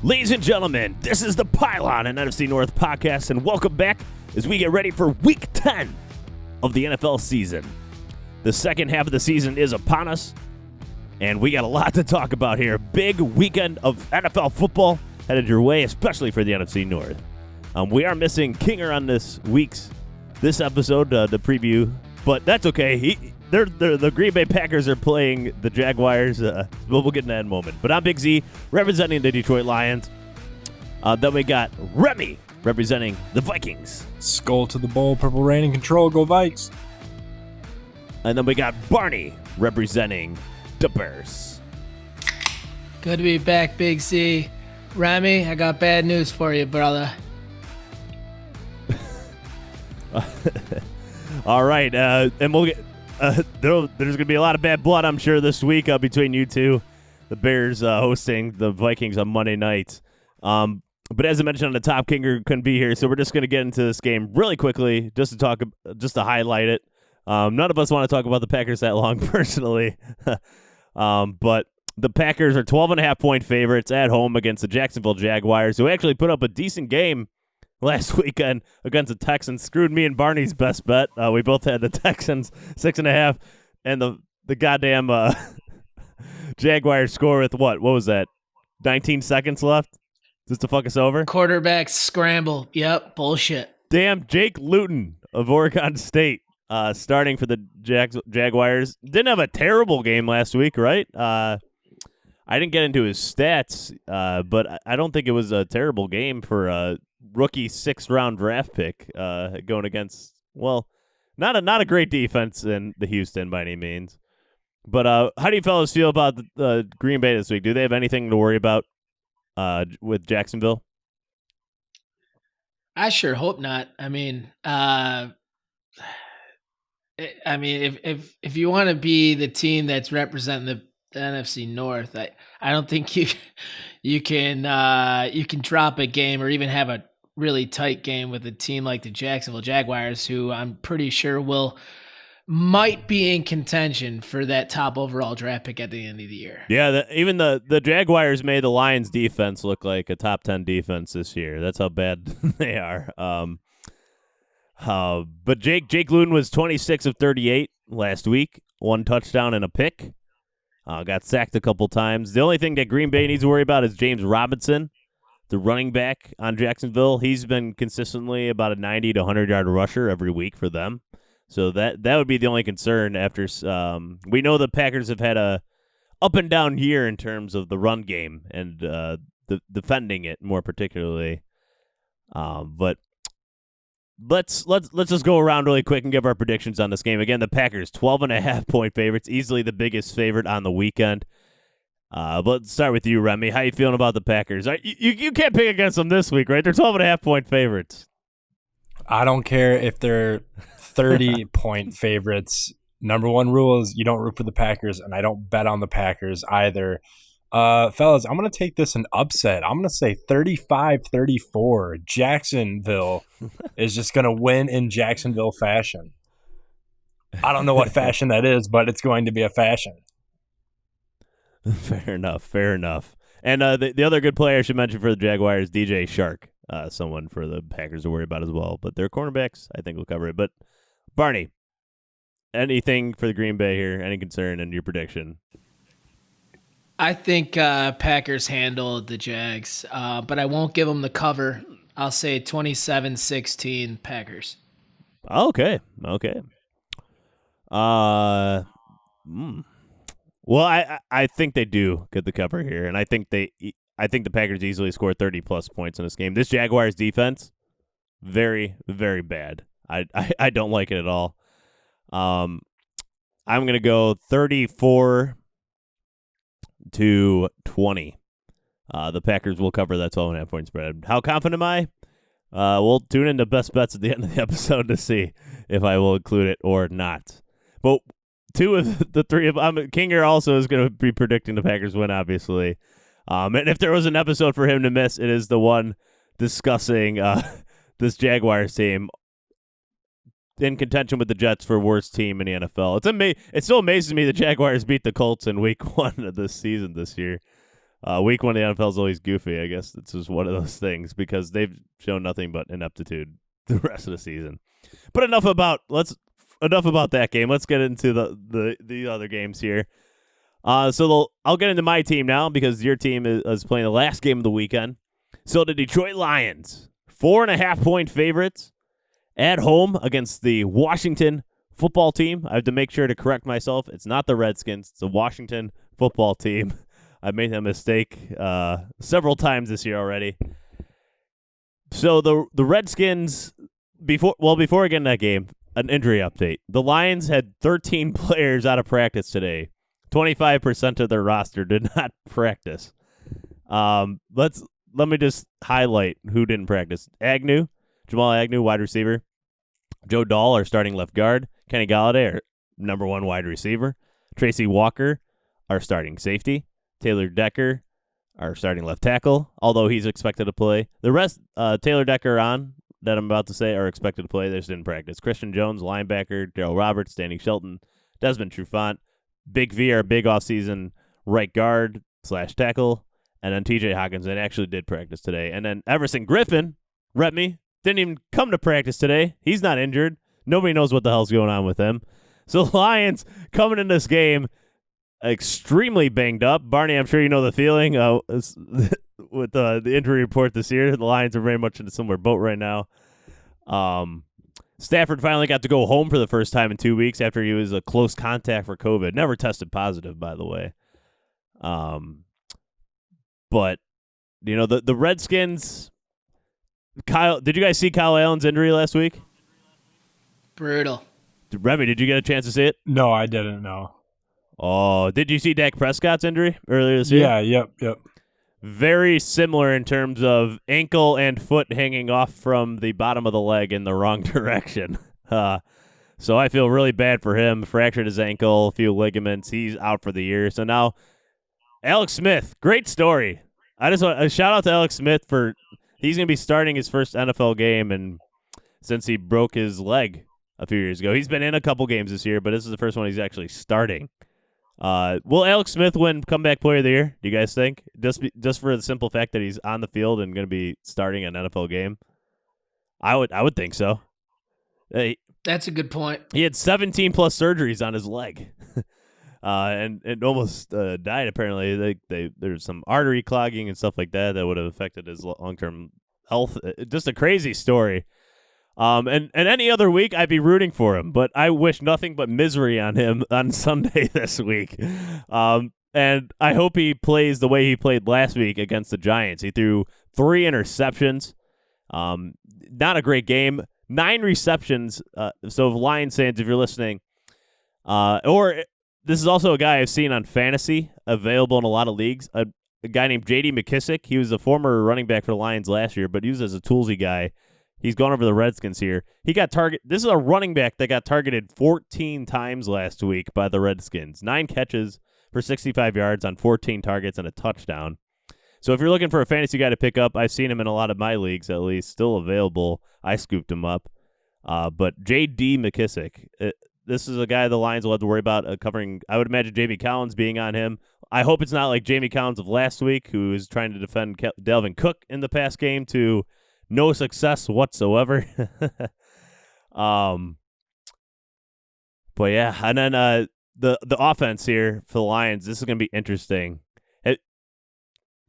Ladies and gentlemen, this is the Pylon and NFC North podcast, and welcome back as we get ready for Week 10 of the NFL season. The second half of the season is upon us, and we got a lot to talk about here. Big weekend of NFL football headed your way, especially for the NFC North. We are missing Kinger on this episode, the preview, but that's okay. The Green Bay Packers are playing the Jaguars. We'll get into that in a moment. But I'm Big Z, representing the Detroit Lions. Then we got Remy, representing the Vikings. Skull to the bowl, purple rain and control, go Vikes. And then we got Barney, representing the Bears. Good to be back, Big Z. Remy, I got bad news for you, brother. All right, and we'll get... there's going to be a lot of bad blood, I'm sure, this week between you two. The Bears hosting the Vikings on Monday night. But as I mentioned on the top, Kinger couldn't be here, so we're just going to get into this game really quickly, just to highlight it. None of us want to talk about the Packers that long, personally. But the Packers are 12.5-point favorites at home against the Jacksonville Jaguars, who actually put up a decent game last weekend against the Texans. Screwed me and Barney's best bet. We both had the Texans 6.5, and the goddamn Jaguars score with what was that? 19 seconds left just to fuck us over. Quarterback scramble. Yep, bullshit. Damn, Jake Luton of Oregon State starting for the Jaguars. Didn't have a terrible game last week, right? I didn't get into his stats, but I don't think it was a terrible game for a rookie 6th-round draft pick going against, well, not a great defense in the Houston by any means. But how do you fellas feel about the Green Bay this week? Do they have anything to worry about with Jacksonville? I sure hope not. I mean, if you want to be the team that's representing the NFC North, I don't think you can drop a game or even have a really tight game with a team like the Jacksonville Jaguars, who I'm pretty sure might be in contention for that top overall draft pick at the end of the year. Yeah, even the Jaguars made the Lions defense look like a top 10 defense this year. That's how bad they are. But Jake Luton was 26 of 38 last week, 1 touchdown and a pick. Got sacked a couple times. The only thing that Green Bay needs to worry about is James Robinson, the running back on Jacksonville. He's been consistently about a 90 to 100-yard rusher every week for them. So that would be the only concern after we know the Packers have had a up and down year in terms of the run game and defending it more particularly. But let's just go around really quick and give our predictions on this game. Again, the Packers 12.5-point favorites, easily the biggest favorite on the weekend. But let's start with you, Remy. How you feeling about the Packers? You can't pick against them this week, right? They're 12.5-point favorites. I don't care if they're 30-point favorites. Number one rule is you don't root for the Packers, and I don't bet on the Packers either. Fellas, I'm going to take this an upset. I'm going to say 35-34. Jacksonville is just going to win in Jacksonville fashion. I don't know what fashion that is, but it's going to be a fashion. Fair enough. And the other good player I should mention for the Jaguars, DJ Shark, someone for the Packers to worry about as well. But their cornerbacks, I think, will cover it. But, Barney, anything for the Green Bay here? Any concern in your prediction? I think Packers handled the Jags, but I won't give them the cover. I'll say 27-16 Packers. Okay. Well, I think they do get the cover here, and I think the Packers easily score 30-plus points in this game. This Jaguars defense, very, very bad. I don't like it at all. I'm going to go 34-20. The Packers will cover that 12.5-point spread. How confident am I? We'll tune in to Best Bets at the end of the episode to see if I will include it or not. But 2 of the 3 of Kinger also is going to be predicting the Packers win, obviously. And if there was an episode for him to miss, it is the one discussing this Jaguars team in contention with the Jets for worst team in the NFL. It still amazes me the Jaguars beat the Colts in week 1 of this season this year. Week 1 of the NFL is always goofy. I guess it's just one of those things because they've shown nothing but ineptitude the rest of the season. But enough about that game. Let's get into the other games here. So I'll get into my team now because your team is playing the last game of the weekend. So the Detroit Lions, 4.5-point favorites at home against the Washington football team. I have to make sure to correct myself. It's not the Redskins. It's the Washington football team. I've made that mistake several times this year already. So the Redskins, before I get in that game, an injury update. The Lions had 13 players out of practice today. 25% of their roster did not practice. Let me just highlight who didn't practice. Jamal Agnew, wide receiver. Joe Dahl, our starting left guard. Kenny Galladay, our number 1 wide receiver. Tracy Walker, our starting safety. Taylor Decker, our starting left tackle, although he's expected to play. The rest, Taylor Decker that I'm about to say, are expected to play. They just didn't practice. Christian Jones, linebacker. Darrell Roberts, Danny Shelton. Desmond Trufant. Big V, our big offseason right guard / tackle. And then TJ Hawkinson actually did practice today. And then Everson Griffin, Remy, didn't even come to practice today. He's not injured. Nobody knows what the hell's going on with him. So the Lions coming in this game extremely banged up. Barney, I'm sure you know the feeling with the injury report this year. The Lions are very much in a similar boat right now. Stafford finally got to go home for the first time in 2 weeks after he was a close contact for COVID. Never tested positive, by the way. But, the Redskins, did you guys see Kyle Allen's injury last week? Brutal. Remy, did you get a chance to see it? No, I didn't know. Oh, did you see Dak Prescott's injury earlier this year? Yeah, yep. Very similar in terms of ankle and foot hanging off from the bottom of the leg in the wrong direction. So I feel really bad for him. Fractured his ankle, a few ligaments. He's out for the year. So now Alex Smith, great story. I just want a shout out to Alex Smith he's going to be starting his first NFL game, and since he broke his leg a few years ago. He's been in a couple games this year, but this is the first one he's actually starting. Will Alex Smith win Comeback Player of the Year, do you guys think? Just for the simple fact that he's on the field and going to be starting an NFL game? I would think so. That's a good point. He had 17 plus surgeries on his leg. And it almost died, apparently. There's some artery clogging and stuff like that would have affected his long-term health. Just a crazy story. And any other week, I'd be rooting for him, but I wish nothing but misery on him on Sunday this week. And I hope he plays the way he played last week against the Giants. He threw 3 interceptions. Not a great game. 9 receptions. So Lions fans, if you're listening, or this is also a guy I've seen on fantasy, available in a lot of leagues. A guy named J.D. McKissick. He was a former running back for the Lions last year, but used as a toolsy guy. He's gone over the Redskins here. He got This is a running back that got targeted 14 times last week by the Redskins. 9 catches for 65 yards on 14 targets and a touchdown. So if you're looking for a fantasy guy to pick up, I've seen him in a lot of my leagues, at least, still available. I scooped him up. But J.D. McKissick, this is a guy the Lions will have to worry about covering. I would imagine Jamie Collins being on him. I hope it's not like Jamie Collins of last week, who is trying to defend Delvin Cook in the past game to no success whatsoever. But yeah, and then the offense here for the Lions, this is going to be interesting.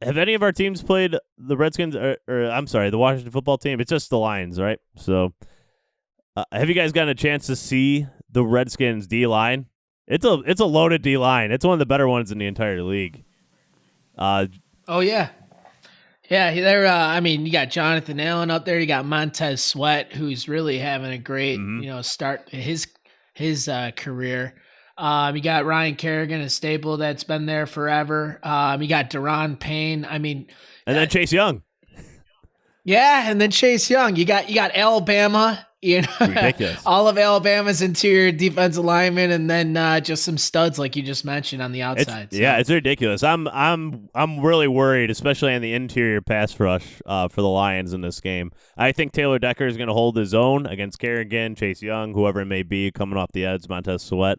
Have any of our teams played the Redskins or I'm sorry, the Washington football team? It's just the Lions, right? So have you guys gotten a chance to see the Redskins D-line? It's a loaded D-line. It's one of the better ones in the entire league. Oh, yeah. Yeah, they're. You got Jonathan Allen up there. You got Montez Sweat, who's really having a great, start to his career. You got Ryan Kerrigan, a staple that's been there forever. You got Deron Payne. And then Chase Young. Yeah, and then Chase Young. You got Alabama. Ridiculous. All of Alabama's interior defensive linemen, and then just some studs like you just mentioned on the outside. Yeah, it's ridiculous. I'm really worried, especially on the interior pass rush for the Lions in this game. I think Taylor Decker is going to hold his own against Kerrigan, Chase Young, whoever it may be coming off the edge, Montez Sweat.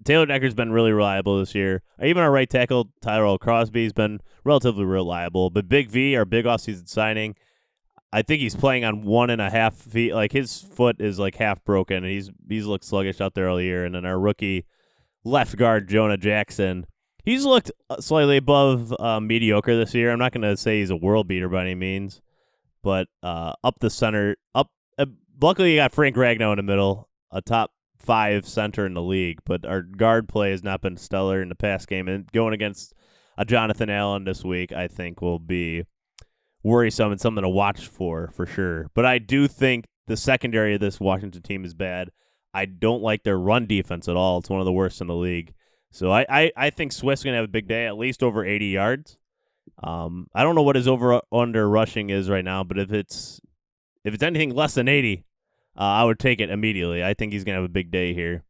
Taylor Decker's been really reliable this year. Even our right tackle, Tyrell Crosby's been relatively reliable. But Big V, our big offseason signing, I think he's playing on 1.5 feet. Like, his foot is like half broken, and he's looked sluggish out there all year. And then our rookie left guard, Jonah Jackson, he's looked slightly above mediocre this year. I'm not going to say he's a world beater by any means, but up the center, luckily you got Frank Ragnow in the middle, a top 5 center in the league, but our guard play has not been stellar in the past game, and going against a Jonathan Allen this week, I think will be worrisome and something to watch for sure. But I do think the secondary of this Washington team is bad. I don't like their run defense at all. It's one of the worst in the league. So I think Swift's going to have a big day, at least over 80 yards. I don't know what his over-under rushing is right now, but if it's anything less than 80, I would take it immediately. I think he's going to have a big day here.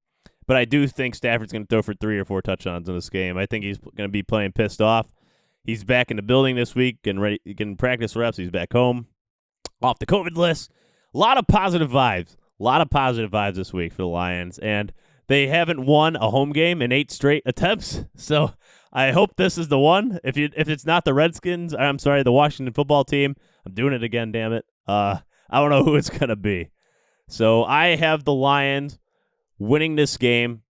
But I do think Stafford's going to throw for 3 or 4 touchdowns in this game. I think he's going to be playing pissed off. He's back in the building this week, getting practice reps. He's back home, off the COVID list. A lot of positive vibes. A lot of positive vibes this week for the Lions. And they haven't won a home game in 8 straight attempts. So I hope this is the one. If it's not the Redskins, I'm sorry, the Washington football team, I'm doing it again, damn it. I don't know who it's going to be. So I have the Lions winning this game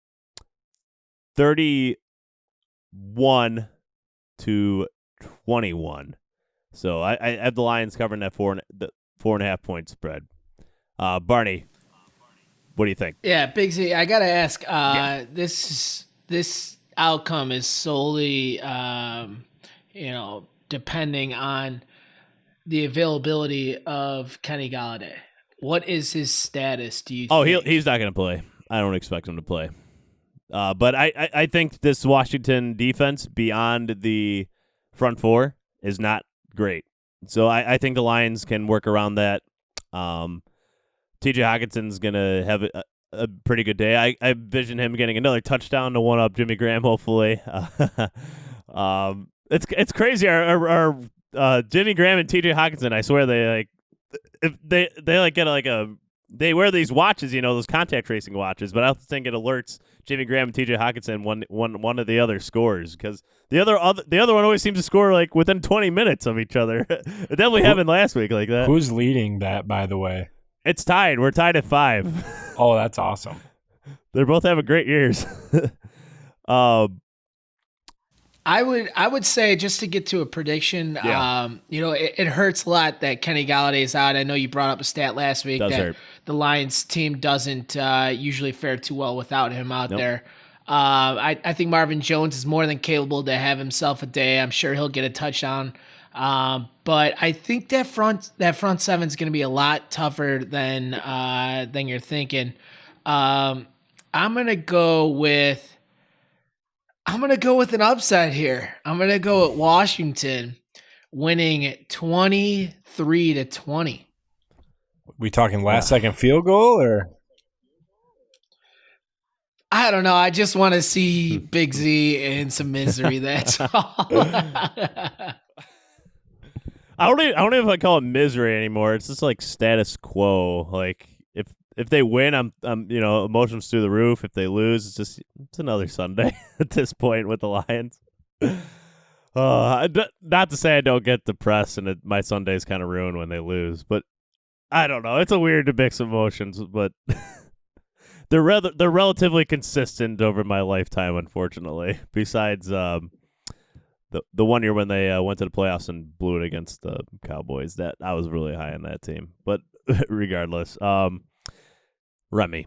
31-21. So I have the Lions covering that 4.5 point spread. Barney, what do you think? Yeah, Big Z, I gotta ask. This outcome is solely, depending on the availability of Kenny Golladay. What is his status? Do you? Oh, think? He's not going to play. I don't expect him to play. But I think this Washington defense beyond the front four is not great. So I think the Lions can work around that. T.J. Hawkinson's going to have a pretty good day. I envision him getting another touchdown to one-up Jimmy Graham, hopefully. It's crazy. Our Jimmy Graham and T.J. Hawkinson, I swear they they wear these watches, those contact tracing watches, but I don't think it alerts Jimmy Graham and T.J. Hawkinson when one of the other scores, because the other one always seems to score like within 20 minutes of each other. It definitely happened last week like that. Who's leading that, by the way? It's tied. We're tied at 5. Oh, that's awesome. They're both having great years. I would say, just to get to a prediction, it hurts a lot that Kenny Golladay is out. I know you brought up a stat last week that the Lions team doesn't usually fare too well without him out there. I think Marvin Jones is more than capable to have himself a day. I'm sure he'll get a touchdown. But I think that front seven is going to be a lot tougher than you're thinking. I'm gonna go with an upset here. I'm gonna go with Washington winning 23-20. We talking last second field goal or? I don't know. I just want to see Big Z in some misery. That's all. I don't even know if I call it misery anymore. It's just like status quo. Like if they win, I'm emotions through the roof. If they lose, it's another Sunday at this point with the Lions. Not to say I don't get depressed and my Sunday's kind of ruined when they lose, but I don't know. It's a weird mix of emotions, but they're relatively consistent over my lifetime, unfortunately. Besides the one year when they went to the playoffs and blew it against the Cowboys, that I was really high on that team. But regardless, Remy,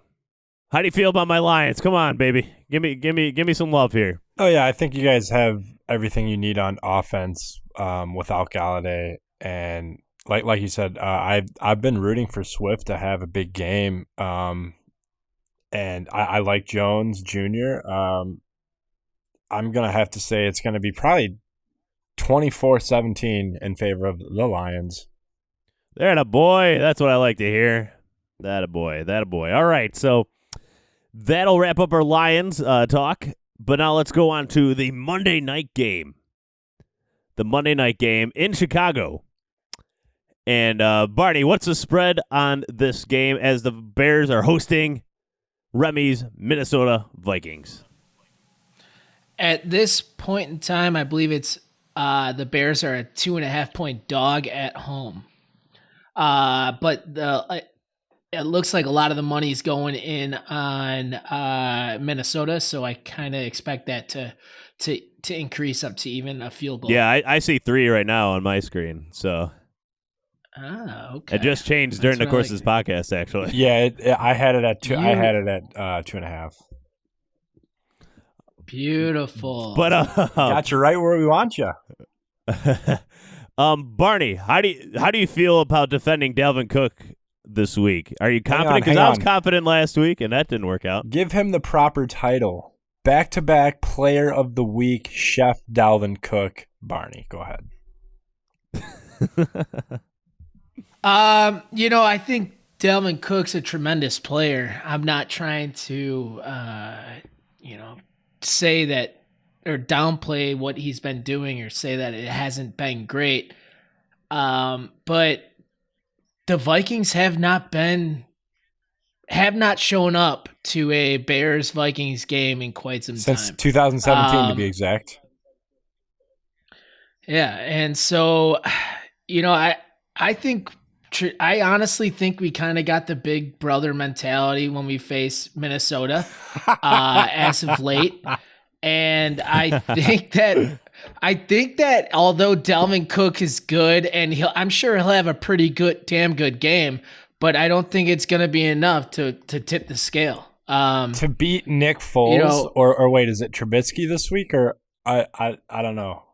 how do you feel about my Lions? Come on, baby, give me some love here. Oh yeah, I think you guys have everything you need on offense without Golladay, and like you said, I've been rooting for Swift to have a big game, and I like Jones Jr. I'm going to have to say it's going to be probably 24-17 in favor of the Lions. There, a boy. That's what I like to hear. That a boy. All right, so that'll wrap up our Lions talk. But now let's go on to the Monday night game. The Monday night game in Chicago. And Barney, what's the spread on this game as the Bears are hosting Remy's Minnesota Vikings. At this point in time, I believe it's the Bears are a 2.5-point dog at home. But it looks like a lot of the money is going in on Minnesota, so I kind of expect that to increase up to even a field goal. Yeah, I see 3 right now on my screen. So okay. it just changed during the course of this podcast, actually. Yeah, I had it at 2. I had it at 2.5. Beautiful. But got you right where we want you. Barney, how do you feel about defending Dalvin Cook this week? Are you confident? Because I was confident last week, and that didn't work out. Give him the proper title. Back-to-back Player of the Week, Chef Dalvin Cook. Barney, go ahead. I think Dalvin Cook's a tremendous player. I'm not trying to, say that or downplay what he's been doing or say that it hasn't been great. But the Vikings have not shown up to a Bears-Vikings game in quite some time. Since 2017, to be exact. Yeah, and so, I honestly think we kind of got the big brother mentality when we face Minnesota as of late. And I think that although Dalvin Cook is good and I'm sure he'll have a damn good game, but I don't think it's going to be enough to tip the scale. To beat Nick Foles, or wait, is it Trubisky this week? Or I don't know.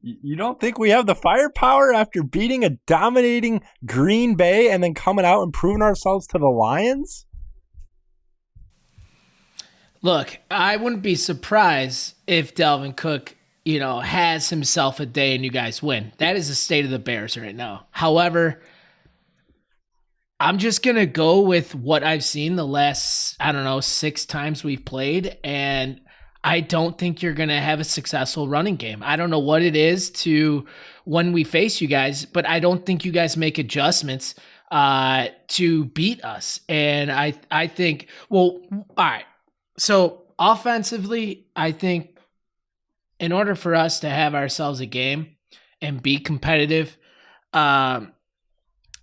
You don't think we have the firepower after beating a dominating Green Bay and then coming out and proving ourselves to the Lions? Look, I wouldn't be surprised if Dalvin Cook, has himself a day and you guys win. That is the state of the Bears right now. However, I'm just going to go with what I've seen the last, 6 times we've played, and I don't think you're going to have a successful running game. I don't know what it is to when we face you guys, but I don't think you guys make adjustments to beat us. And I think, all right. So offensively, I think in order for us to have ourselves a game and be competitive, I'm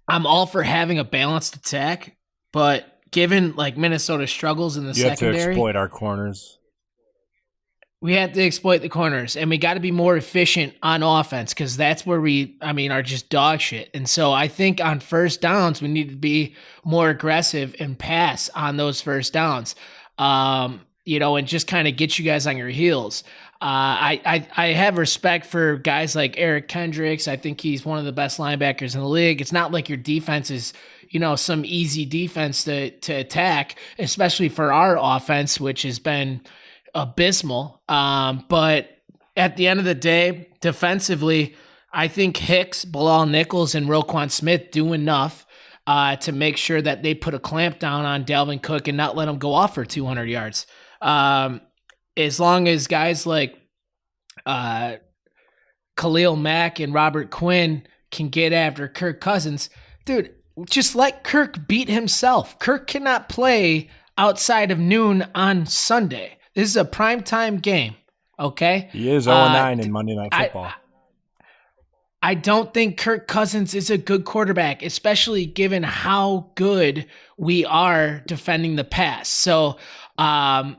all for having a balanced attack, but given Minnesota struggles in the secondary, you have to exploit our corners. We have to exploit the corners, and we got to be more efficient on offense because that's where we are just dog shit. And so I think on first downs, we need to be more aggressive and pass on those first downs. And just kind of get you guys on your heels. I have respect for guys like Eric Kendricks. I think he's one of the best linebackers in the league. It's not like your defense is, some easy defense to attack, especially for our offense, which has been abysmal. But at the end of the day, defensively, I think Hicks, Bilal Nichols, and Roquan Smith do enough to make sure that they put a clamp down on Dalvin Cook and not let him go off for 200 yards. As long as guys like Khalil Mack and Robert Quinn can get after Kirk Cousins, dude, just let Kirk beat himself. Kirk cannot play outside of noon on Sunday. This is a primetime game, okay? He is 0-9 in Monday Night Football. I don't think Kirk Cousins is a good quarterback, especially given how good we are defending the pass. So, I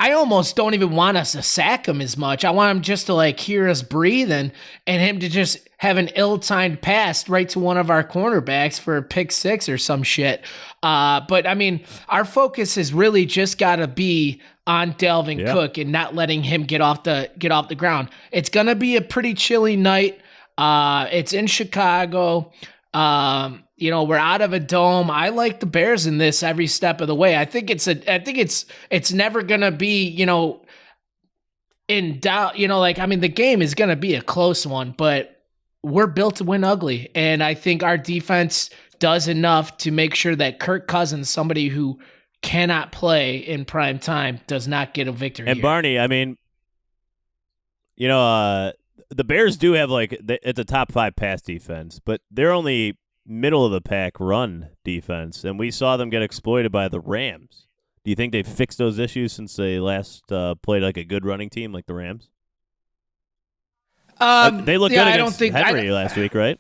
almost don't even want us to sack him as much. I want him just to hear us breathe and him to just have an ill-timed pass right to one of our cornerbacks for a pick 6 or some shit. But our focus has really just got to be on Dalvin Cook and not letting him get off the ground. It's going to be a pretty chilly night. It's in Chicago. We're out of a dome. I like the Bears in this every step of the way. I think it's never gonna be, in doubt. The game is gonna be a close one, but we're built to win ugly, and I think our defense does enough to make sure that Kirk Cousins, somebody who cannot play in prime time, does not get a victory. And here. Barney, the Bears do have it's a top 5 pass defense, but they're only middle of the pack run defense, and we saw them get exploited by the Rams. Do you think they've fixed those issues since they last played like a good running team like the Rams? They looked good against Henry last week, right?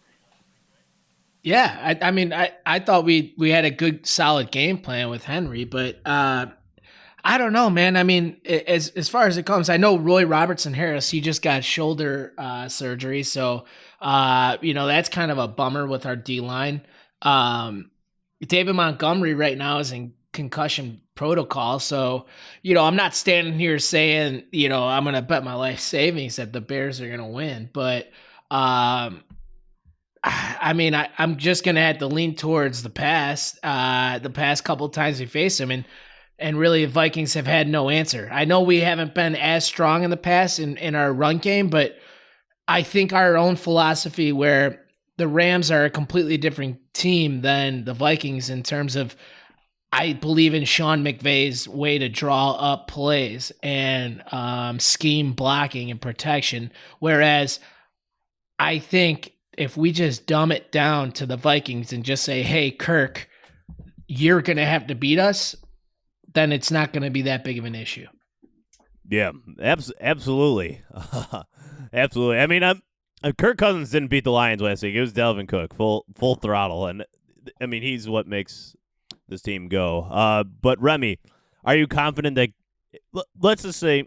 Yeah, I mean, I thought we had a good, solid game plan with Henry, but I don't know, man. I mean, as far as it comes, I know Roy Robertson Harris, he just got shoulder surgery, so that's kind of a bummer with our D line. David Montgomery right now is in concussion protocol, so I'm not standing here saying I'm gonna bet my life savings that the Bears are gonna win, but I mean, I'm just gonna have to lean towards the pass. The past couple times we faced him, and really the Vikings have had no answer. I know we haven't been as strong in the past in our run game, but I think our own philosophy where the Rams are a completely different team than the Vikings in terms of, I believe in Sean McVay's way to draw up plays and scheme blocking and protection. Whereas I think if we just dumb it down to the Vikings and just say, hey, Kirk, you're going to have to beat us, then it's not going to be that big of an issue. Yeah, absolutely. Absolutely. I mean, Kirk Cousins didn't beat the Lions last week. It was Dalvin Cook, full throttle. And, I mean, he's what makes this team go. But, Remy, are you confident that let's just say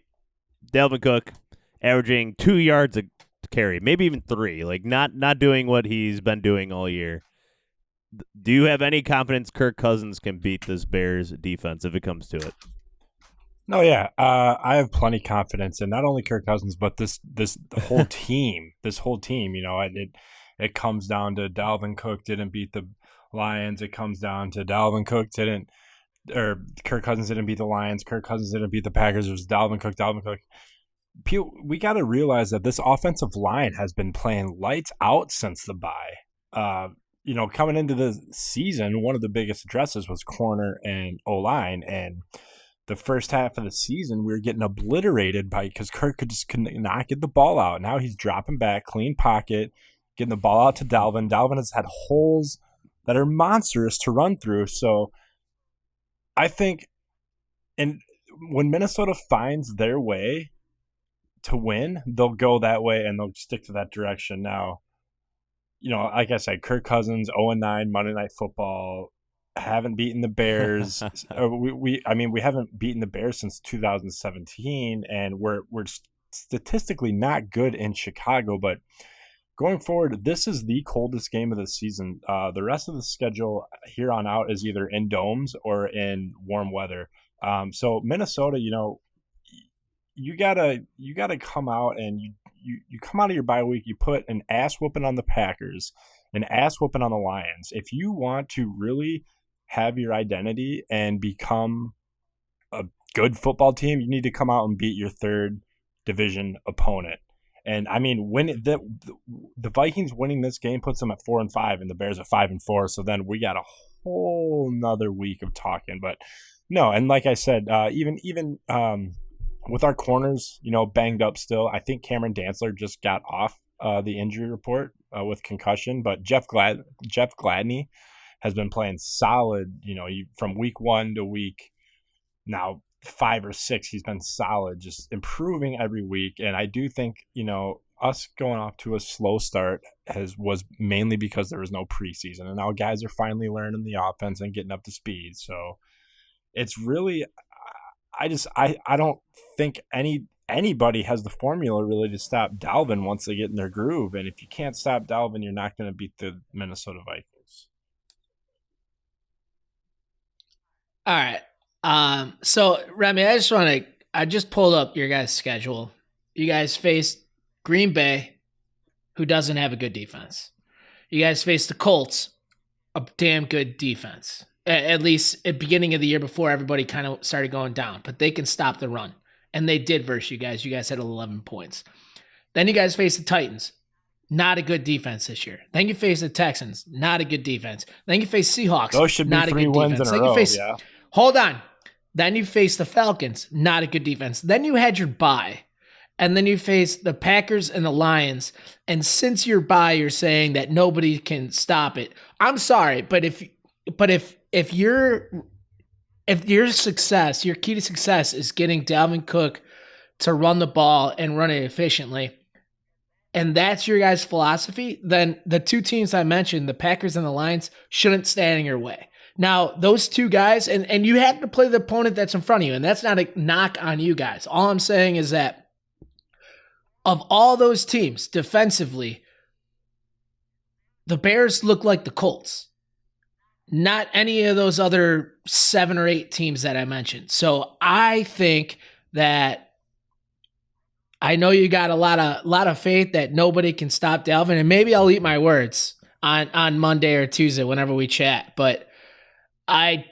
Dalvin Cook averaging 2 yards a carry, maybe even 3, like not doing what he's been doing all year. Do you have any confidence Kirk Cousins can beat this Bears defense if it comes to it? No, yeah, I have plenty of confidence in not only Kirk Cousins but the whole team. This whole team, it comes down to Dalvin Cook didn't beat the Lions. It comes down to Dalvin Cook Kirk Cousins didn't beat the Lions. Kirk Cousins didn't beat the Packers. It was Dalvin Cook. We got to realize that this offensive line has been playing lights out since the bye. Coming into the season, one of the biggest addresses was corner and O-line, and the first half of the season we were getting obliterated because Kirk could not get the ball out. Now he's dropping back, clean pocket, getting the ball out to Dalvin. Dalvin has had holes that are monstrous to run through. So I think, and when Minnesota finds their way to win, they'll go that way and they'll stick to that direction. Now, like I said, Kirk Cousins, 0-9, Monday Night Football, haven't beaten the Bears. we haven't beaten the Bears since 2017, and we're statistically not good in Chicago. But going forward, this is the coldest game of the season. The rest of the schedule here on out is either in domes or in warm weather. So Minnesota, you gotta come out and you come out of your bye week, you put an ass whooping on the Packers, an ass whooping on the Lions. If you want to really have your identity and become a good football team, you need to come out and beat your third division opponent. And I mean, when the Vikings winning this game puts them at 4-5 and the Bears at 5-4. So then we got a whole nother week of talking. But no, and like I said, even with our corners, banged up still, I think Cameron Dantzler just got off the injury report with concussion, but Jeff Gladney has been playing solid, from week 1 to week now 5 or 6, he's been solid, just improving every week. And I do think, us going off to a slow start was mainly because there was no preseason, and now guys are finally learning the offense and getting up to speed. So it's really, I don't think anybody has the formula really to stop Dalvin once they get in their groove. And if you can't stop Dalvin, you're not going to beat the Minnesota Vikings. All right. So Remy, I just pulled up your guys' schedule. You guys faced Green Bay, who doesn't have a good defense. You guys faced the Colts, a damn good defense. At least at the beginning of the year before everybody kind of started going down. But they can stop the run. And they did versus you guys. You guys had 11 points. Then you guys faced the Titans. Not a good defense this year. Then you face the Texans. Not a good defense. Then you face Seahawks. Those should be not 3 a good wins defense. in a row, yeah. Hold on. Then you face the Falcons. Not a good defense. Then you had your bye. and then you face the Packers and the Lions. And since you're you're saying that nobody can stop it. I'm sorry, but if your success, your key to success is getting Dalvin Cook to run the ball and run it efficiently, and that's your guys' philosophy, then the two teams I mentioned, the Packers and the Lions, shouldn't stand in your way. Now, those two guys, and you have to play the opponent that's in front of you, and that's not a knock on you guys. All I'm saying is that of all those teams defensively, the Bears look like the Colts, not any of those other 7 or 8 teams that I mentioned. So I think that I know you got a lot of faith that nobody can stop Dalvin, and maybe I'll eat my words on Monday or Tuesday whenever we chat. But I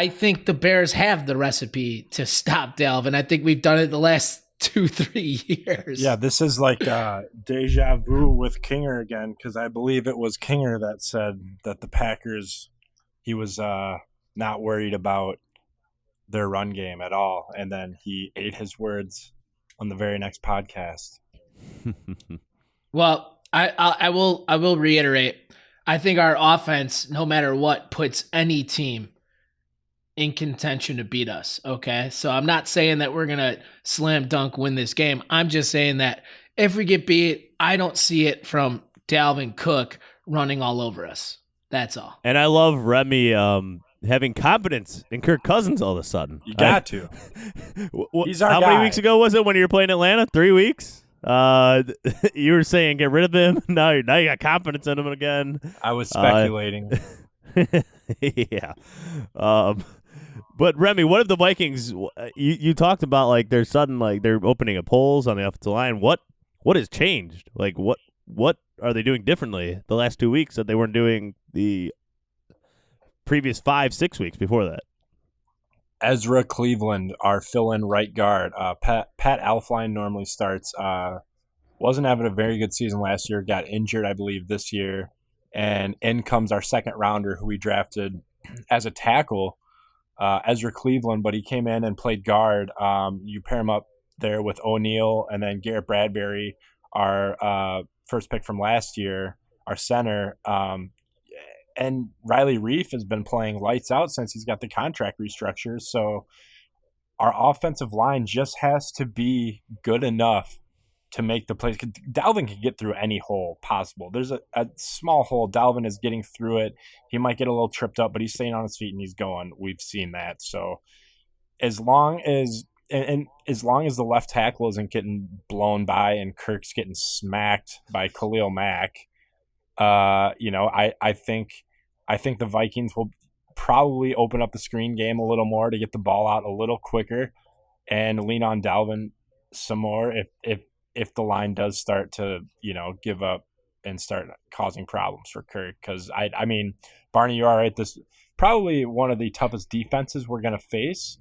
think the Bears have the recipe to stop Dalvin. I think we've done it the last 2-3 years. Yeah, this is like deja vu with Kinger again, because I believe it was Kinger that said that the Packers, he was not worried about their run game at all, and then he ate his words on the very next podcast. Well, I will reiterate. I think our offense, no matter what, puts any team in contention to beat us. Okay, so I'm not saying that we're gonna slam dunk win this game. I'm just saying that if we get beat, I don't see it from Dalvin Cook running all over us. That's all. And I love Remy having confidence in Kirk Cousins all of a sudden. You got to. He's our How guy. many weeks ago was it when you were playing Atlanta? 3 weeks? You were saying get rid of him. Now you got confidence in him again. I was speculating. Yeah. But Remy, what if the Vikings? You talked about like they're opening up holes on the offensive line. What has changed? Like what are they doing differently the last 2 weeks that they weren't doing the previous 5-6 weeks before that? Ezra Cleveland, our fill-in right guard. Pat Elflein normally starts. Wasn't having a very good season last year. Got injured, I believe, this year. And in comes our second rounder, who we drafted as a tackle, Ezra Cleveland. But he came in and played guard. You pair him up there with O'Neal, and then Garrett Bradbury, our first pick from last year, our center. And Riley Reif has been playing lights out since he's got the contract restructure. So our offensive line just has to be good enough to make the plays. Dalvin can get through any hole possible. There's a small hole. Dalvin is getting through it. He might get a little tripped up, but he's staying on his feet and he's going. We've seen that. So as long as the left tackle isn't getting blown by and Kirk's getting smacked by Khalil Mack, I think the Vikings will probably open up the screen game a little more to get the ball out a little quicker and lean on Dalvin some more if the line does start to, give up and start causing problems for Kirk. Because, I mean, Barney, you're all right. This probably one of the toughest defenses we're going to face.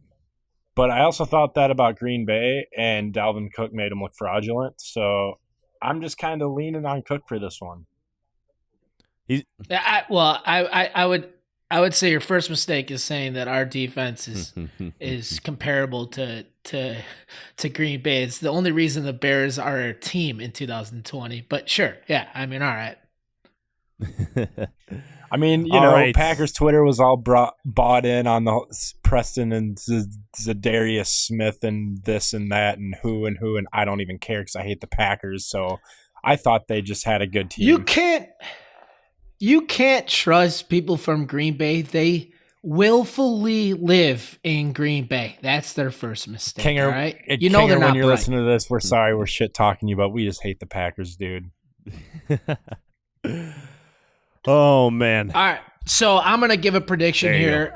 But I also thought that about Green Bay, and Dalvin Cook made him look fraudulent. So I'm just kind of leaning on Cook for this one. I would say your first mistake is saying that our defense is comparable to Green Bay. It's the only reason the Bears are a team in 2020. But sure, yeah, I mean, all right. I mean, right. Packers Twitter was all bought in on the Preston and Zadarius Smith and this and that and who, and I don't even care because I hate the Packers. So I thought they just had a good team. You can't trust people from Green Bay. They willfully live in Green Bay. That's their first mistake. Kinger, all right? Kinger, they're not when you're bright. listening to this, we're sorry we're shit talking you, but we just hate the Packers, dude. Oh, man. All right. So I'm going to give a prediction here.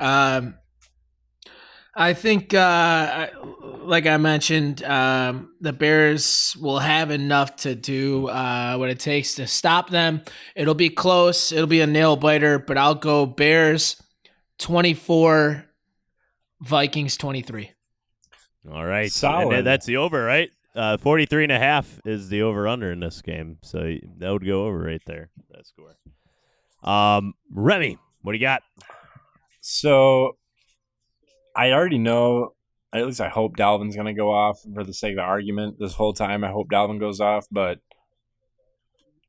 I think, like I mentioned, the Bears will have enough to do what it takes to stop them. It'll be close. It'll be a nail biter, but I'll go Bears 24, Vikings 23. All right. Solid. And that's the over, right? 43.5 is the over-under in this game. So that would go over right there, that score. Remy, what do you got? So I already know At least I hope Dalvin's going to go off for the sake of the argument. This whole time, I hope Dalvin goes off, but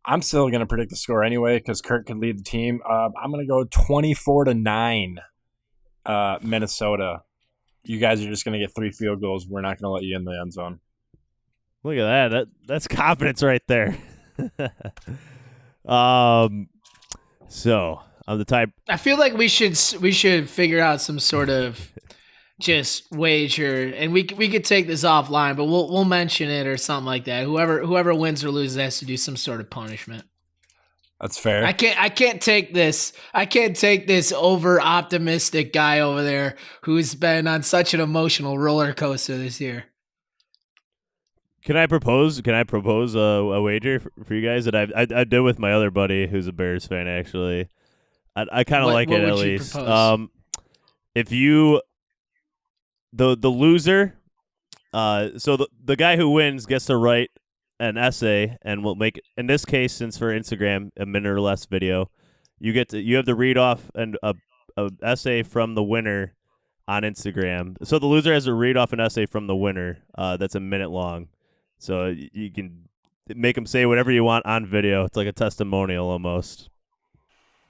I'm still going to predict the score anyway because Kirk could lead the team. I'm going to go 24-9, Minnesota. You guys are just going to get 3 field goals. We're not going to let you in the end zone. Look at that. That's confidence right there. So I'm the type. I feel like we should figure out some sort of just wager, and we could take this offline, but we'll mention it or something like that. Whoever wins or loses has to do some sort of punishment. That's fair. I can't take this. I can't take this over optimistic guy over there who's been on such an emotional roller coaster this year. Can I propose a wager for you guys that I did with my other buddy who's a Bears fan actually. I kind of like it at least. If you the loser, so the guy who wins gets to write an essay, and we'll make, in this case, since for Instagram, a minute or less video, you have to read off a essay from the winner on Instagram. So the loser has to read off an essay from the winner that's a minute long. So you can make them say whatever you want on video. It's like a testimonial almost.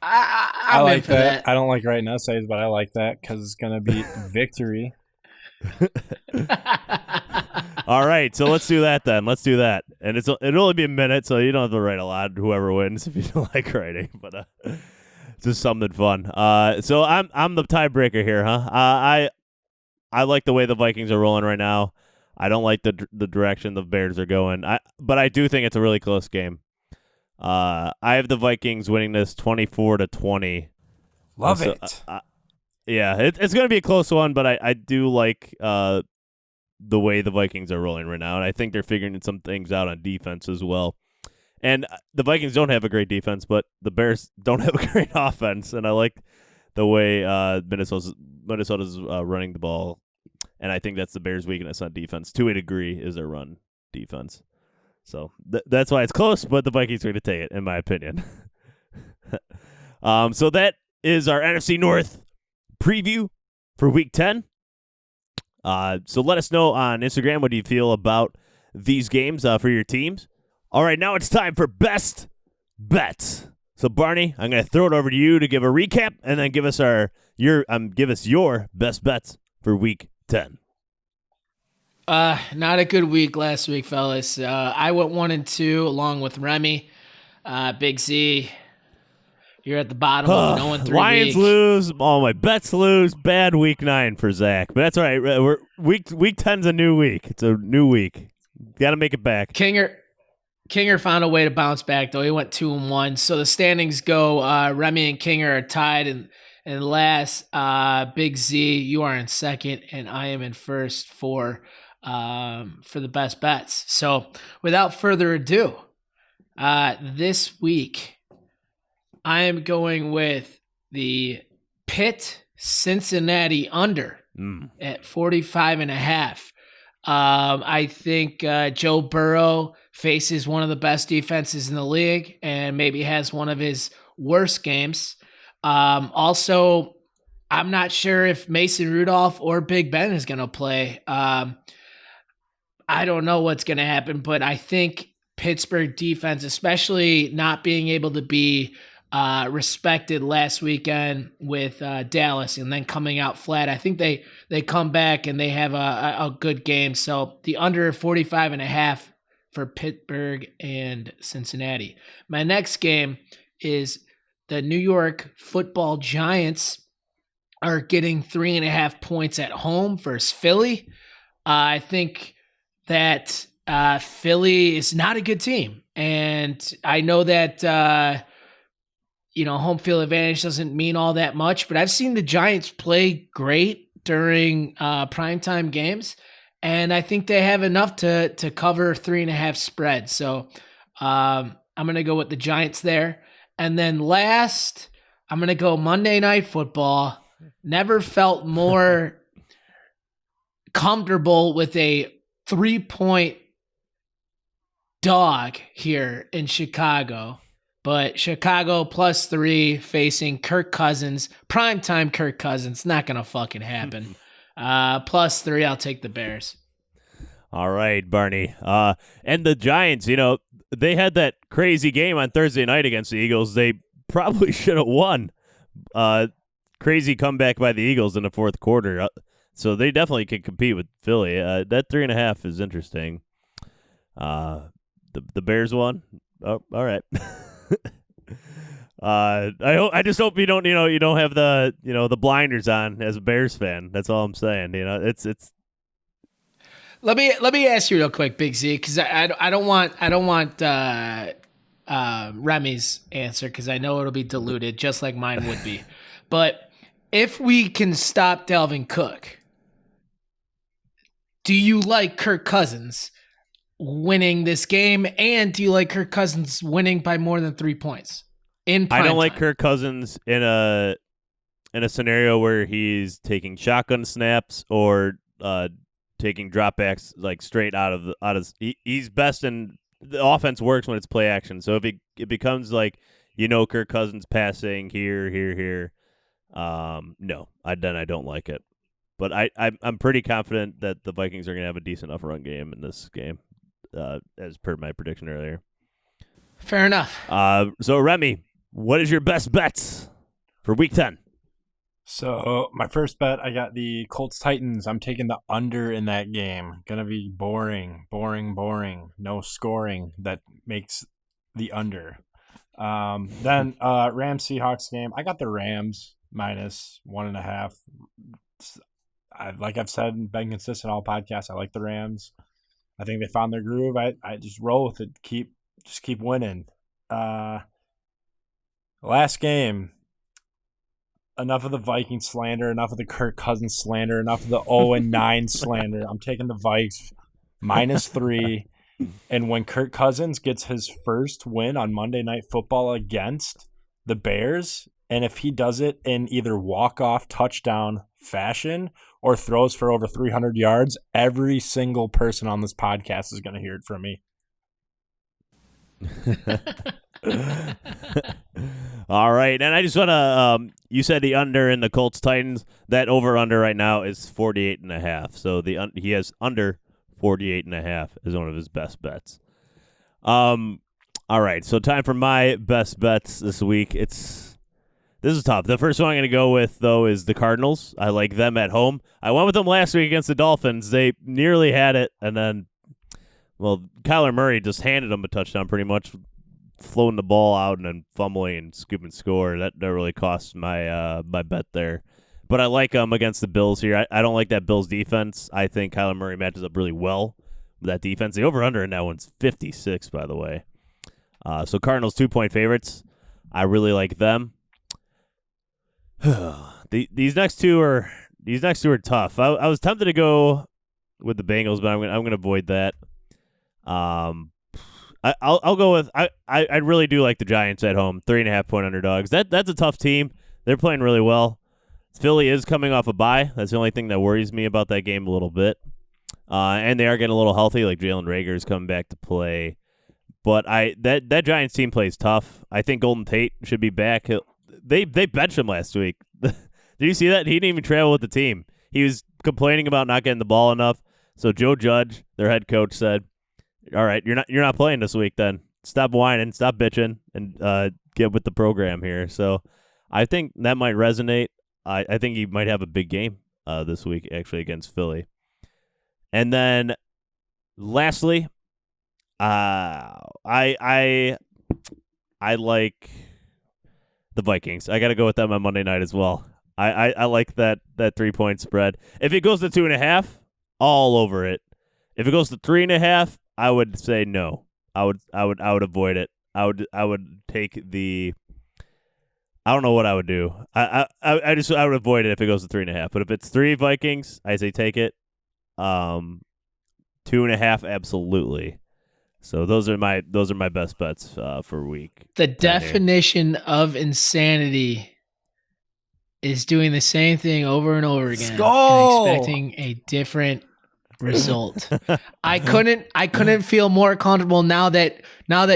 I like that. I don't like writing essays, but I like that because it's going to be victory. All right, so let's do that then. Let's do that, and it'll only be a minute, so you don't have to write a lot. Whoever wins, if you don't like writing, but just something fun. So I'm the tiebreaker here, huh? I like the way the Vikings are rolling right now. I don't like the direction the Bears are going. But I do think it's a really close game. I have the Vikings winning this 24-20. Love it. Yeah, it's going to be a close one, but I do like the way the Vikings are rolling right now, and I think they're figuring some things out on defense as well. And the Vikings don't have a great defense, but the Bears don't have a great offense, and I like the way Minnesota's running the ball, and I think that's the Bears' weakness on defense to a degree is their run defense. So that's why it's close, but the Vikings are going to take it, in my opinion. So that is our NFC North preview for Week 10. So let us know on Instagram what do you feel about these games for your teams. All right, now it's time for Best Bets. So Barney, I'm going to throw it over to you to give a recap and then give us your best bets for Week 10. Not a good week last week, fellas. I went 1-2 along with Remy. Big Z, you're at the bottom of an 0-3 Lions week. lose. All my bets lose. Bad Week 9 for Zach. But that's all right. We're Week 10's a new week. It's a new week. Got to make it back. Kinger found a way to bounce back, though. He went 2-1. So the standings go, Remy and Kinger are tied in last. Big Z, you are in second, and I am in first for the best bets. So without further ado, this week I am going with the Pitt Cincinnati under at 45.5. I think Joe Burrow faces one of the best defenses in the league and maybe has one of his worst games. Also, I'm not sure if Mason Rudolph or Big Ben is going to play. I don't know what's going to happen, but I think Pittsburgh defense, especially not being able to be respected last weekend with Dallas and then coming out flat, I think they come back and they have a good game. So the under 45.5 for Pittsburgh and Cincinnati. My next game is the New York Football Giants are getting 3.5 points at home versus Philly. I think that Philly is not a good team. And I know that, home field advantage doesn't mean all that much, but I've seen the Giants play great during primetime games. And I think they have enough to cover 3.5 spread. So I'm going to go with the Giants there. And then last, I'm going to go Monday Night Football. Never felt more comfortable with a 3-point dog here in Chicago. But Chicago +3 facing Kirk Cousins, primetime Kirk Cousins, not going to fucking happen. +3, I'll take the Bears. All right, Barney. And the Giants, they had that crazy game on Thursday night against the Eagles. They probably should have won. Crazy comeback by the Eagles in the fourth quarter. So they definitely could compete with Philly. That 3.5 is interesting. The Bears won. Oh, all right. I just hope you don't have the blinders on as a Bears fan. That's all I'm saying. It's. Let me ask you real quick, Big Z, because I don't want Remy's answer because I know it'll be diluted just like mine would be. But if we can stop Dalvin Cook, do you like Kirk Cousins winning this game, and do you like Kirk Cousins winning by more than 3 points in prime I don't like time? Kirk Cousins in a scenario where he's taking shotgun snaps or taking dropbacks like straight out of. He's best in the offense works when it's play action. So if it becomes like Kirk Cousins passing here, no, I don't like it. But I'm pretty confident that the Vikings are going to have a decent enough run game in this game, as per my prediction earlier. Fair enough. So Remy, what is your best bets for Week 10? So my first bet, I got the Colts Titans. I'm taking the under in that game. Gonna be boring. No scoring. That makes the under. Then Rams Seahawks game. I got the Rams -1.5. Like I've said and been consistent all podcasts, I like the Rams. I think they found their groove. I just roll with it. Keep winning. Last game. Enough of the Viking slander, enough of the Kirk Cousins slander, enough of the 0-9 slander. I'm taking the Vikes -3. And when Kirk Cousins gets his first win on Monday Night Football against the Bears, and if he does it in either walk-off touchdown fashion or throws for over 300 yards, every single person on this podcast is going to hear it from me. All right, and I just want to you said the under in the Colts Titans. That over under right now is 48.5. So he has under 48.5 as one of his best bets. All right, so time for my best bets this week. This is tough. The first one I'm going to go with, though, is the Cardinals. I like them at home. I went with them last week against the Dolphins. They nearly had it, and then, Kyler Murray just handed them a touchdown pretty much, floating the ball out and then fumbling and scooping score. That really cost my my bet there. But I like them against the Bills here. I don't like that Bills defense. I think Kyler Murray matches up really well with that defense. The over-under in that one's 56, by the way. So Cardinals 2-point favorites. I really like them. These next two are tough. I was tempted to go with the Bengals, but I'm gonna avoid that. I'll go with I really do like the Giants at home, 3.5-point underdogs. That's a tough team. They're playing really well. Philly is coming off a bye. That's the only thing that worries me about that game a little bit. And they are getting a little healthy, like Jalen Reagor is coming back to play. But that Giants team plays tough. I think Golden Tate should be back. They benched him last week. Did you see that? He didn't even travel with the team. He was complaining about not getting the ball enough. So Joe Judge, their head coach, said, "All right, you're not playing this week. Then stop whining, stop bitching, and get with the program here." So I think that might resonate. I think he might have a big game this week, actually, against Philly. And then, lastly, I like the Vikings. I got to go with them on Monday night as well. I like that 3-point spread. If it goes to 2.5, all over it. If it goes to 3.5, I would say no. I would avoid it. I would take the. I don't know what I would do. I would avoid it if it goes to 3.5. But if it's 3 Vikings, I say take it. 2.5, absolutely. So those are my best bets for week. The definition of insanity is doing the same thing over and over again and expecting a different result. I couldn't feel more comfortable now that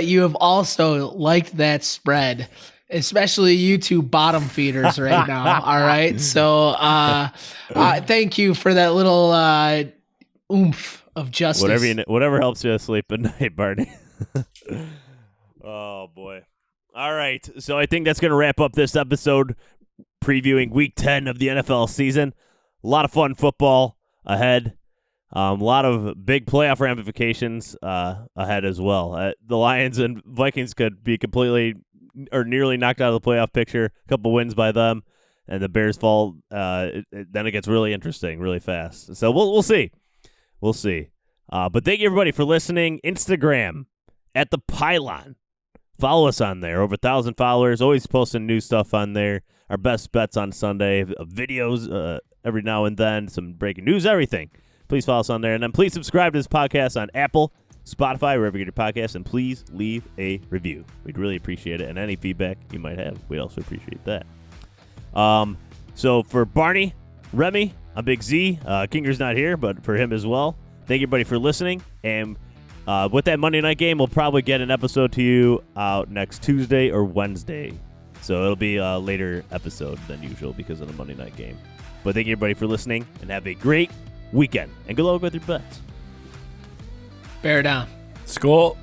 you have also liked that spread especially you two bottom feeders right now. All right. So thank you for that little oomph of justice. Whatever helps you sleep at night, Barney. Oh, boy. All right. So I think that's going to wrap up this episode previewing Week 10 of the NFL season. A lot of fun football ahead. A lot of big playoff ramifications ahead as well. The Lions and Vikings could be completely or nearly knocked out of the playoff picture. A couple wins by them, and the Bears fall. Then it gets really interesting really fast. So we'll see. We'll see. But thank you, everybody, for listening. Instagram, @ThePylon. Follow us on there. Over 1,000 followers. Always posting new stuff on there. Our best bets on Sunday. Videos every now and then. Some breaking news, everything. Please follow us on there. And then please subscribe to this podcast on Apple, Spotify, wherever you get your podcasts. And please leave a review. We'd really appreciate it. And any feedback you might have, we'd also appreciate that. So for Barney, Remy, I'm Big Z. Kinger's not here, but for him as well. Thank you, everybody, for listening. And with that Monday night game, we'll probably get an episode to you out next Tuesday or Wednesday. So it'll be a later episode than usual because of the Monday night game. But thank you, everybody, for listening, and have a great weekend. And good luck with your bets. Bear down. Skull.